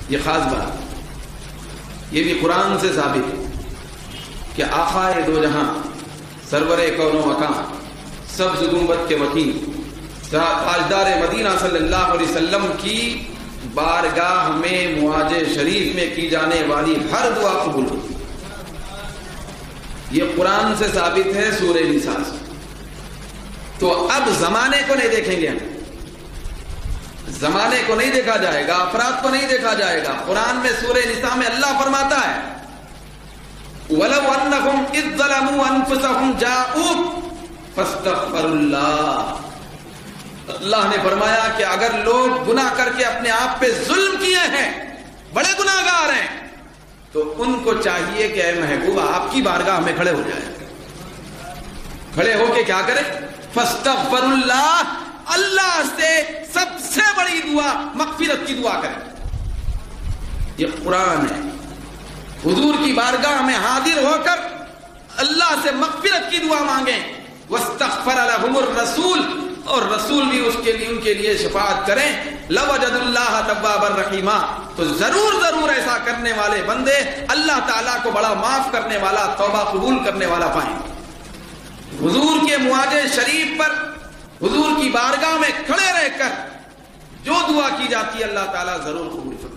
یہ خاص بات، یہ بھی قرآن سے ثابت ہے کہ آقائے دو جہاں، سرور کون و مکان، سبز گنبد کے وکیل، تاجدار مدینہ صلی اللہ علیہ وسلم کی بارگاہ میں معاج شریف میں کی جانے والی ہر دعا قبول ہوتی ہے۔ یہ قرآن سے ثابت ہے سورہ نساء سے۔ تو اب زمانے کو نہیں دیکھیں گے ہم، زمانے کو نہیں دیکھا جائے گا، افراد کو نہیں دیکھا جائے گا۔ قرآن میں سورہ نساء میں اللہ فرماتا ہے وَلَوْ أَنَّهُمْ إِذْ ظَلَمُوا أَنفُسَهُمْ جَاءُوكَ فَاسْتَغْفَرُوا اللَّهَ۔ اللہ نے فرمایا کہ اگر لوگ گناہ کر کے اپنے آپ پہ ظلم کیے ہیں، بڑے گناہگار ہیں، تو ان کو چاہیے کہ اے محبوب آپ کی بارگاہ میں کھڑے ہو جائیں، کھڑے ہو کے کیا کریں؟ فاستغفروا اللہ، اللہ سے سب سے بڑی دعا مغفرت کی دعا کریں۔ یہ قرآن ہے، حضور کی بارگاہ میں حاضر ہو کر اللہ سے مغفرت کی دعا مانگیں۔ واستغفر لهم الرسول، اور رسول بھی ان کے لیے شفاعت کریں۔ لوجد اللہ توابا رحیما، تو ضرور ایسا کرنے والے بندے اللہ تعالیٰ کو بڑا معاف کرنے والا، توبہ قبول کرنے والا پائیں گے۔ حضور کے معاج شریف پر حضور کی بارگاہ میں کھڑے رہ کر جو دعا کی جاتی ہے اللہ تعالیٰ ضرور قبول فرمائے۔